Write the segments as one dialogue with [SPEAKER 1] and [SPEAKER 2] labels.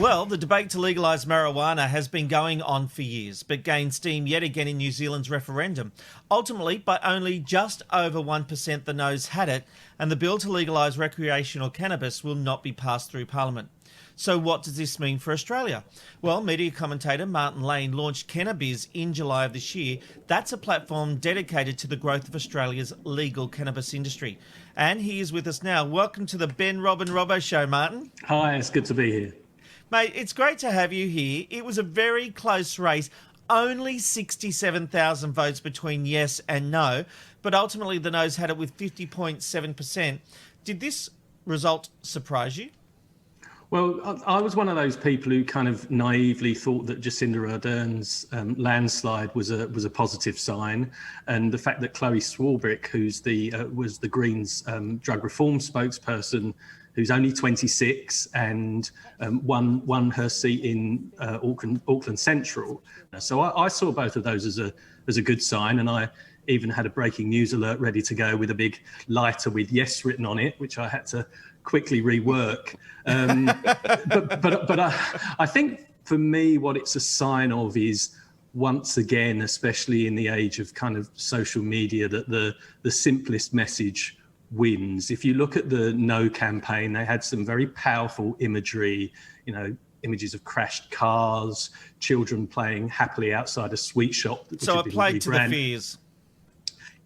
[SPEAKER 1] Well, the debate to legalise marijuana has been going on for years, but gained steam yet again in New Zealand's referendum. Ultimately, by only just over 1%, the noes had it, and the bill to legalise recreational cannabis will not be passed through Parliament. So what does this mean for Australia? Well, media commentator Martin Lane launched Cannabiz in July of this year. That's a platform dedicated to the growth of Australia's legal cannabis industry. And he is with us now. Welcome to the Ben, Rob and Robbo Show, Martin.
[SPEAKER 2] Hi, it's good to be here.
[SPEAKER 1] Mate, it's great to have you here. It was a very close race, only 67,000 votes between yes and no, but ultimately the noes had it with 50.7%. Did this result surprise you?
[SPEAKER 2] Well, I was one of those people who kind of naively thought that Jacinda Ardern's landslide was a positive sign, and the fact that Chloe Swarbrick, who's was the Greens drug reform spokesperson, who's only 26 and won her seat in Auckland Central. So I saw both of those as a good sign, and I even had a breaking news alert ready to go with a big lighter with yes written on it, which I had to quickly rework. But I think for me, what it's a sign of is, once again, especially in the age of kind of social media, that the simplest message wins. If you look at the No campaign, they had some very powerful imagery, images of crashed cars, children playing happily outside a sweet shop.
[SPEAKER 1] So it played to the fears.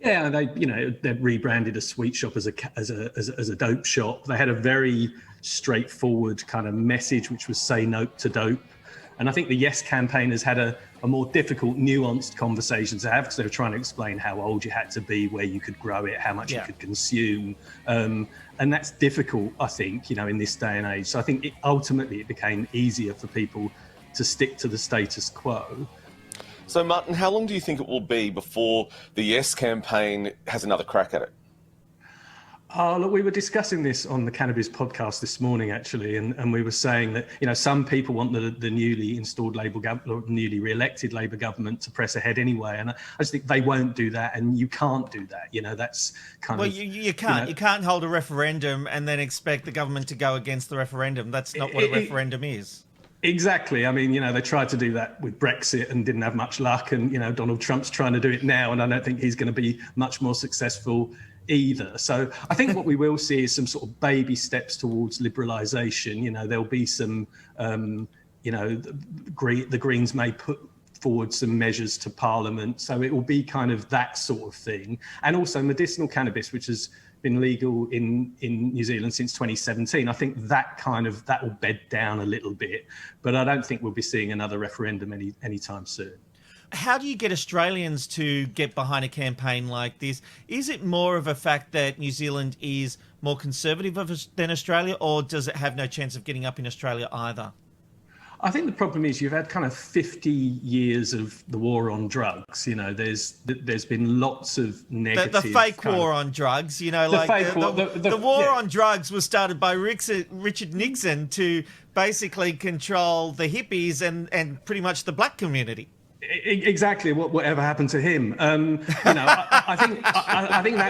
[SPEAKER 2] Yeah, they rebranded a sweet shop as a dope shop. They had a very straightforward kind of message, which was say no to dope. And I think the Yes campaign has had a more difficult, nuanced conversation to have, because they were trying to explain how old you had to be, where you could grow it, how much you could consume. And that's difficult, I think, in this day and age. So I think ultimately it became easier for people to stick to the status quo.
[SPEAKER 3] So, Martin, how long do you think it will be before the Yes campaign has another crack at it?
[SPEAKER 2] Look, we were discussing this on the Cannabis podcast this morning, actually, and we were saying that, some people want the newly installed newly re-elected Labour government to press ahead anyway, and I just think they won't do that, and you can't do that. That's kind of...
[SPEAKER 1] Well, you can't. You can't hold a referendum and then expect the government to go against the referendum. That's not what a referendum is.
[SPEAKER 2] Exactly. I mean, they tried to do that with Brexit and didn't have much luck, and, Donald Trump's trying to do it now, and I don't think he's going to be much more successful either. So I think what we will see is some sort of baby steps towards liberalisation. There'll be some, the Greens may put forward some measures to Parliament. So it will be kind of that sort of thing. And also medicinal cannabis, which has been legal in New Zealand since 2017. I think that will bed down a little bit, but I don't think we'll be seeing another referendum anytime soon.
[SPEAKER 1] How do you get Australians to get behind a campaign like this? Is it more of a fact that New Zealand is more conservative than Australia, or does it have no chance of getting up in Australia either?
[SPEAKER 2] I think the problem is you've had kind of 50 years of the war on drugs. There's been lots of negative...
[SPEAKER 1] The fake war on drugs, the war on drugs was started by Richard Nixon to basically control the hippies and pretty much the black community.
[SPEAKER 2] Exactly. Whatever happened to him? I think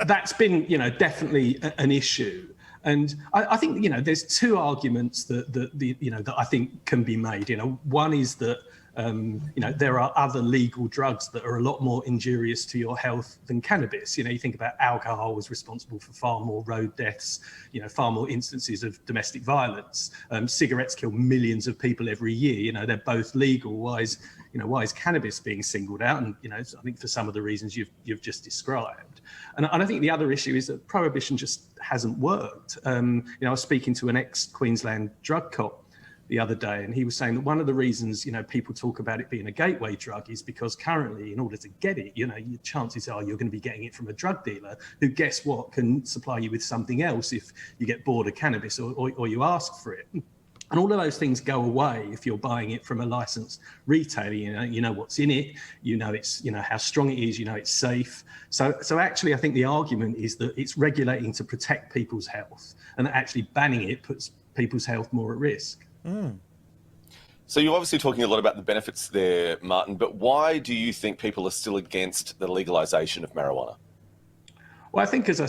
[SPEAKER 2] that's been definitely an issue, and I think there's two arguments that I think can be made. One is that there are other legal drugs that are a lot more injurious to your health than cannabis. You think about alcohol was responsible for far more road deaths, far more instances of domestic violence. Cigarettes kill millions of people every year. They're both legal. Why is cannabis being singled out? And, I think for some of the reasons you've just described. And I think the other issue is that prohibition just hasn't worked. I was speaking to an ex-Queensland drug cop the other day, and he was saying that one of the reasons people talk about it being a gateway drug is because currently, in order to get it, your chances are you're going to be getting it from a drug dealer who, guess what, can supply you with something else if you get bored of cannabis or you ask for it. And all of those things go away if you're buying it from a licensed retailer. You know what's in it, it's how strong it is, it's safe. So actually I think the argument is that it's regulating to protect people's health, and that actually banning it puts people's health more at risk.
[SPEAKER 3] So you're obviously talking a lot about the benefits there, Martin, but why do you think people are still against the legalisation of marijuana?
[SPEAKER 2] Well, I think, as I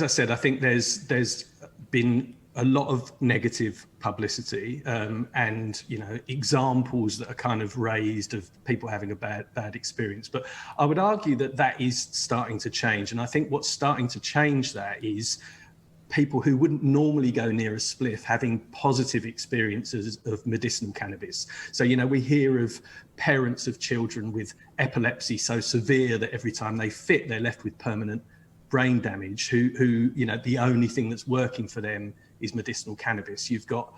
[SPEAKER 2] said, I think there's been a lot of negative publicity, and examples that are kind of raised of people having a bad experience. But I would argue that is starting to change, and I think what's starting to change that is people who wouldn't normally go near a spliff having positive experiences of medicinal cannabis. So, we hear of parents of children with epilepsy so severe that every time they fit, they're left with permanent brain damage, who the only thing that's working for them is medicinal cannabis. You've got,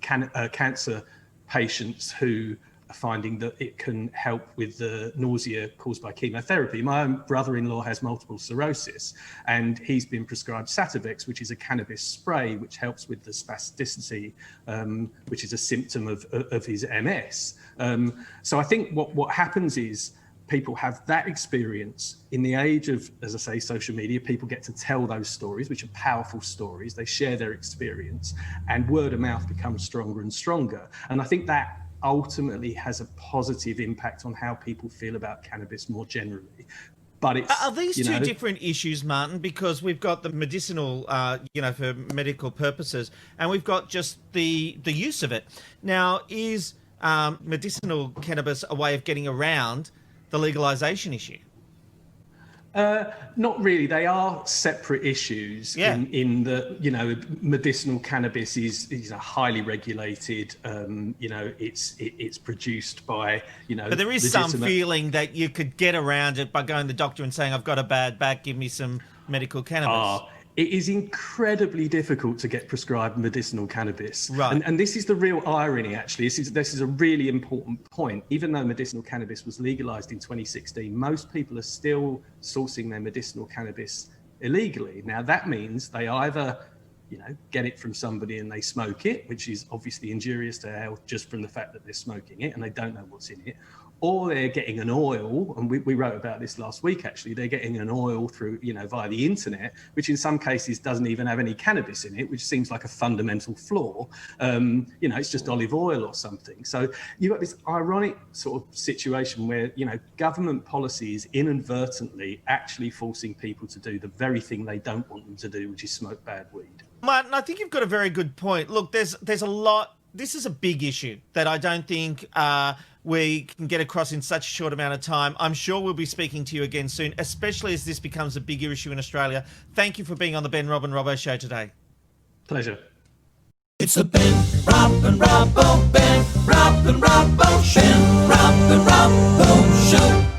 [SPEAKER 2] cancer patients who are finding that it can help with the nausea caused by chemotherapy. My own brother-in-law has multiple sclerosis, and he's been prescribed Sativex, which is a cannabis spray, which helps with the spasticity, which is a symptom of his MS. So I think what happens is people have that experience. In the age of, as I say, social media, people get to tell those stories, which are powerful stories. They share their experience, and word of mouth becomes stronger and stronger. And I think that ultimately has a positive impact on how people feel about cannabis more generally. But
[SPEAKER 1] are these two different issues, Martin? Because we've got the medicinal, for medical purposes, and we've got just the use of it. Now, is medicinal cannabis a way of getting around the legalisation issue?
[SPEAKER 2] Not really. They are separate issues.
[SPEAKER 1] Yeah.
[SPEAKER 2] In the, medicinal cannabis is a highly regulated. It's produced by,
[SPEAKER 1] But there is some feeling that you could get around it by going to the doctor and saying, "I've got a bad back, give me some medical cannabis."
[SPEAKER 2] It is incredibly difficult to get prescribed medicinal cannabis.
[SPEAKER 1] Right.
[SPEAKER 2] And this is the real irony, actually. This is a really important point. Even though medicinal cannabis was legalized in 2016, most people are still sourcing their medicinal cannabis illegally. Now, that means they either get it from somebody and they smoke it, which is obviously injurious to health just from the fact that they're smoking it and they don't know what's in it, or they're getting an oil, and we wrote about this last week, actually. They're getting an oil through, via the internet, which in some cases doesn't even have any cannabis in it, which seems like a fundamental flaw. It's just olive oil or something. So you've got this ironic sort of situation where, government policy is inadvertently actually forcing people to do the very thing they don't want them to do, which is smoke bad weed.
[SPEAKER 1] Martin, I think you've got a very good point. Look, there's a lot. This is a big issue that I don't think we can get across in such a short amount of time. I'm sure we'll be speaking to you again soon, especially as this becomes a bigger issue in Australia. Thank you for being on the Ben, Rob and Robbo show today.
[SPEAKER 2] Pleasure.
[SPEAKER 4] It's the Ben, Rob and Robbo, Ben, Rob and Robbo show. Ben, Rob and Robbo show.